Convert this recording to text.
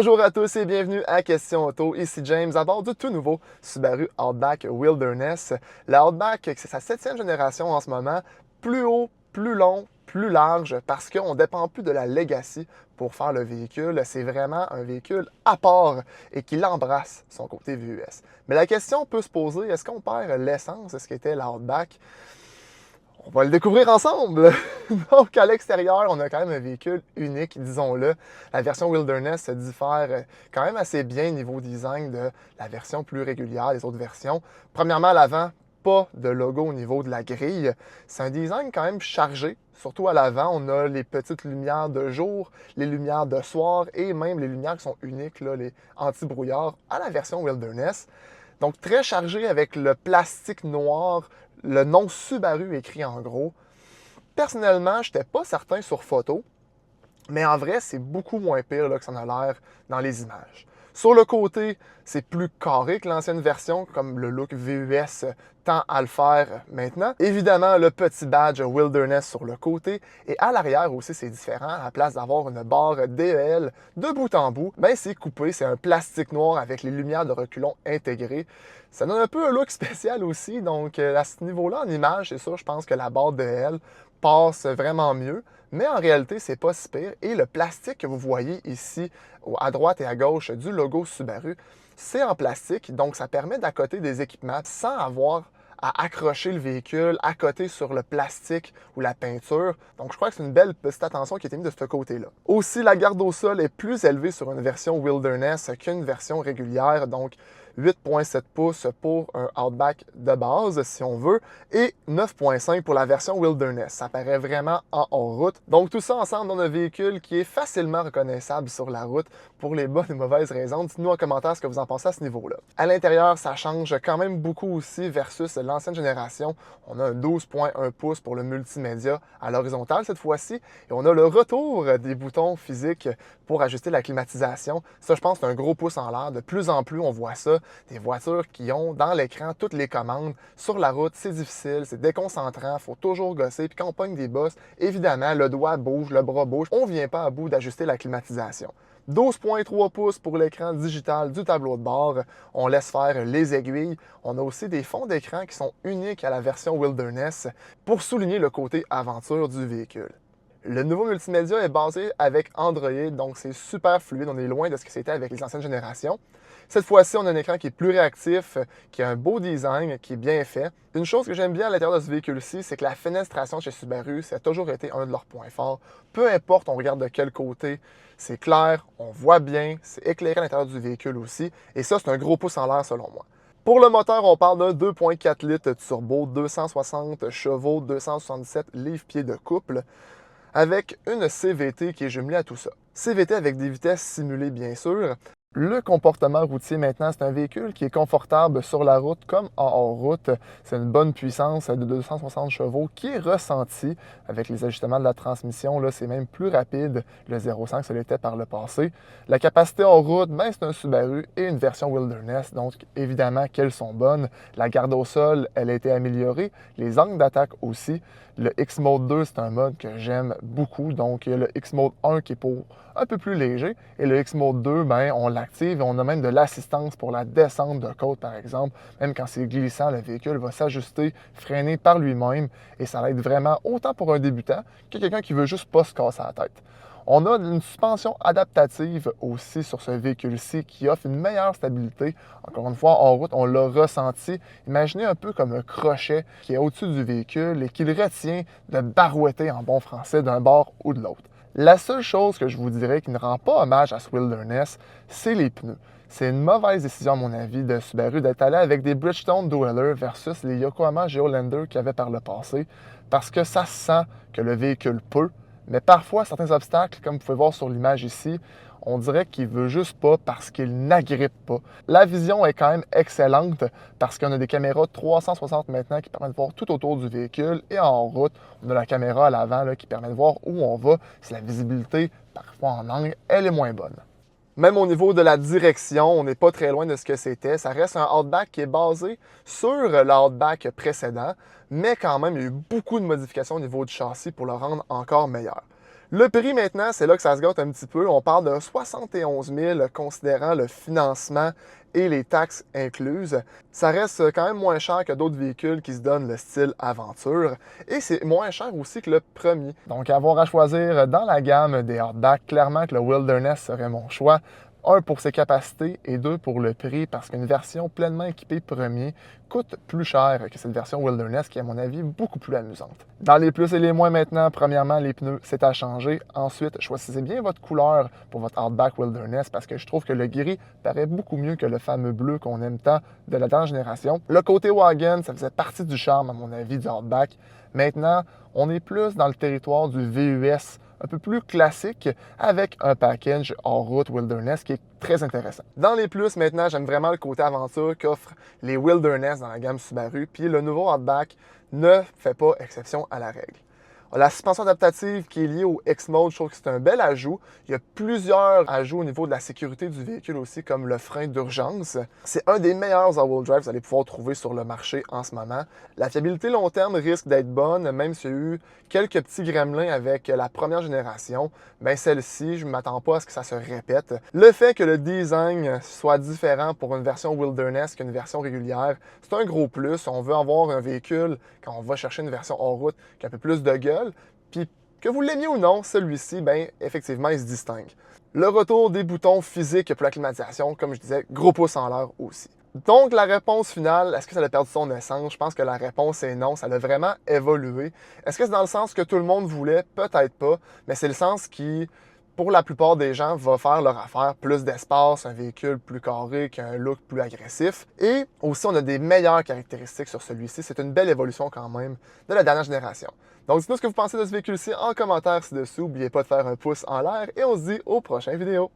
Bonjour à tous et bienvenue à Question Auto. Ici James à bord du tout nouveau Subaru Outback Wilderness. La Outback, c'est sa 7e génération en ce moment. Plus haut, plus long, plus large parce qu'on ne dépend plus de la Legacy pour faire le véhicule. C'est vraiment un véhicule à part et qui embrasse son côté VUS. Mais la question peut se poser, est-ce qu'on perd l'essence de ce qu'était la Outback? On va le découvrir ensemble! Donc, à l'extérieur, on a quand même un véhicule unique, disons-le. La version Wilderness se diffère quand même assez bien niveau design de la version plus régulière des autres versions. Premièrement, à l'avant, pas de logo au niveau de la grille. C'est un design quand même chargé. Surtout à l'avant, on a les petites lumières de jour, les lumières de soir et même les lumières qui sont uniques, là, les anti-brouillard à la version Wilderness. Donc, très chargé avec le plastique noir, le nom Subaru écrit en gros. Personnellement, je n'étais pas certain sur photo, mais en vrai, c'est beaucoup moins pire là, que ça en a l'air dans les images. Sur le côté, c'est plus carré que l'ancienne version, comme le look VUS tend à le faire maintenant. Évidemment, le petit badge Wilderness sur le côté. Et à l'arrière aussi, c'est différent. À la place d'avoir une barre DEL de bout en bout, ben, c'est coupé. C'est un plastique noir avec les lumières de reculons intégrées. Ça donne un peu un look spécial aussi. Donc, à ce niveau-là, en image, c'est sûr, je pense que la barre DEL passe vraiment mieux. Mais en réalité, c'est pas si pire. Et le plastique que vous voyez ici, à droite et à gauche du logo Subaru, c'est en plastique. Donc, ça permet d'accoter des équipements sans avoir à accrocher le véhicule, à côté sur le plastique ou la peinture. Donc, je crois que c'est une belle petite attention qui a été mise de ce côté-là. Aussi, la garde au sol est plus élevée sur une version Wilderness qu'une version régulière. Donc, 8,7 pouces pour un Outback de base, si on veut, et 9,5 pour la version Wilderness. Ça paraît vraiment en hors-route. Donc, tout ça ensemble dans un véhicule qui est facilement reconnaissable sur la route pour les bonnes et mauvaises raisons. Dites-nous en commentaire ce que vous en pensez à ce niveau-là. À l'intérieur, ça change quand même beaucoup aussi versus l'ancienne génération. On a un 12,1 pouces pour le multimédia à l'horizontale cette fois-ci, et on a le retour des boutons physiques pour ajuster la climatisation. Ça, je pense, c'est un gros pouce en l'air. De plus en plus, on voit ça. Des voitures qui ont dans l'écran toutes les commandes. Sur la route, c'est difficile, c'est déconcentrant, il faut toujours gosser. Puis quand on pogne des bosses, évidemment, le doigt bouge, le bras bouge. On ne vient pas à bout d'ajuster la climatisation. 12,3 pouces pour l'écran digital du tableau de bord. On laisse faire les aiguilles. On a aussi des fonds d'écran qui sont uniques à la version Wilderness pour souligner le côté aventure du véhicule. Le nouveau multimédia est basé avec Android, donc c'est super fluide. On est loin de ce que c'était avec les anciennes générations. Cette fois-ci, on a un écran qui est plus réactif, qui a un beau design, qui est bien fait. Une chose que j'aime bien à l'intérieur de ce véhicule-ci, c'est que la fenestration chez Subaru, ça a toujours été un de leurs points forts. Peu importe, on regarde de quel côté, c'est clair, on voit bien, c'est éclairé à l'intérieur du véhicule aussi. Et ça, c'est un gros pouce en l'air selon moi. Pour le moteur, on parle d'un 2,4 litres turbo, 260 chevaux, 277 livres-pieds de couple, avec une CVT qui est jumelée à tout ça. CVT avec des vitesses simulées, bien sûr. Le comportement routier maintenant, c'est un véhicule qui est confortable sur la route comme en hors-route. C'est une bonne puissance de 260 chevaux qui est ressentie avec les ajustements de la transmission. Là, c'est même plus rapide. Le 0,5, ça l'était par le passé. La capacité en route, ben, c'est un Subaru et une version Wilderness. Donc, évidemment, qu'elles sont bonnes. La garde au sol, elle a été améliorée. Les angles d'attaque aussi. Le X-Mode 2, c'est un mode que j'aime beaucoup. Donc, il y a le X-Mode 1 qui est pour un peu plus léger. Et le X-Mode 2, ben, on l'active et on a même de l'assistance pour la descente de côte, par exemple. Même quand c'est glissant, le véhicule va s'ajuster, freiner par lui-même. Et ça l'aide vraiment autant pour un débutant que quelqu'un qui veut juste pas se casser la tête. On a une suspension adaptative aussi sur ce véhicule-ci qui offre une meilleure stabilité. Encore une fois, en route, on l'a ressenti. Imaginez un peu comme un crochet qui est au-dessus du véhicule et qui le retient de barouetter en bon français d'un bord ou de l'autre. La seule chose que je vous dirais qui ne rend pas hommage à ce Wilderness, c'est les pneus. C'est une mauvaise décision, à mon avis, de Subaru d'être allé avec des Bridgestone Dweller versus les Yokohama Geolandar qu'il y avait par le passé, parce que ça sent que le véhicule peut, mais parfois, certains obstacles, comme vous pouvez voir sur l'image ici, on dirait qu'il ne veut juste pas parce qu'il n'agrippe pas. La vision est quand même excellente parce qu'on a des caméras 360 maintenant qui permettent de voir tout autour du véhicule. Et en route, on a la caméra à l'avant qui permet de voir où on va. Si la visibilité, parfois en angle, elle est moins bonne. Même au niveau de la direction, on n'est pas très loin de ce que c'était. Ça reste un Outback qui est basé sur l'Outback précédent, mais quand même, il y a eu beaucoup de modifications au niveau du châssis pour le rendre encore meilleur. Le prix maintenant, c'est là que ça se gâte un petit peu. On parle de 71 000 considérant le financement et les taxes incluses. Ça reste quand même moins cher que d'autres véhicules qui se donnent le style aventure et c'est moins cher aussi que le premier. Donc, avoir à choisir dans la gamme des hardbacks, clairement que le Wilderness serait mon choix. Un, pour ses capacités et deux, pour le prix, parce qu'une version pleinement équipée premier coûte plus cher que cette version Wilderness qui est, à mon avis, beaucoup plus amusante. Dans les plus et les moins maintenant, premièrement, les pneus, c'est à changer. Ensuite, choisissez bien votre couleur pour votre hardback Wilderness parce que je trouve que le gris paraît beaucoup mieux que le fameux bleu qu'on aime tant de la dernière génération. Le côté wagon, ça faisait partie du charme, à mon avis, du hardback. Maintenant, on est plus dans le territoire du VUS, un peu plus classique, avec un package hors-route Wilderness qui est très intéressant. Dans les plus, maintenant, j'aime vraiment le côté aventure qu'offrent les Wilderness dans la gamme Subaru, puis le nouveau Outback ne fait pas exception à la règle. La suspension adaptative qui est liée au X-Mode, je trouve que c'est un bel ajout. Il y a plusieurs ajouts au niveau de la sécurité du véhicule aussi, comme le frein d'urgence. C'est un des meilleurs all-wheel drive que vous allez pouvoir trouver sur le marché en ce moment. La fiabilité long terme risque d'être bonne, même s'il y a eu quelques petits gremlins avec la première génération. Bien, celle-ci, je ne m'attends pas à ce que ça se répète. Le fait que le design soit différent pour une version Wilderness qu'une version régulière, c'est un gros plus. On veut avoir un véhicule, quand on va chercher une version hors route, qui a un peu plus de gueule. Puis que vous l'aimiez ou non, celui-ci, bien, effectivement, il se distingue. Le retour des boutons physiques pour la climatisation, comme je disais, gros pouce en l'air aussi. Donc, la réponse finale, est-ce que ça a perdu son essence? Je pense que la réponse est non, ça a vraiment évolué. Est-ce que c'est dans le sens que tout le monde voulait? Peut-être pas, mais c'est le sens qui, pour la plupart des gens, va faire leur affaire. Plus d'espace, un véhicule plus carré, qui a un look plus agressif. Et aussi, on a des meilleures caractéristiques sur celui-ci. C'est une belle évolution quand même de la dernière génération. Donc, dites-nous ce que vous pensez de ce véhicule-ci en commentaire ci-dessous. N'oubliez pas de faire un pouce en l'air et on se dit aux prochaines vidéos.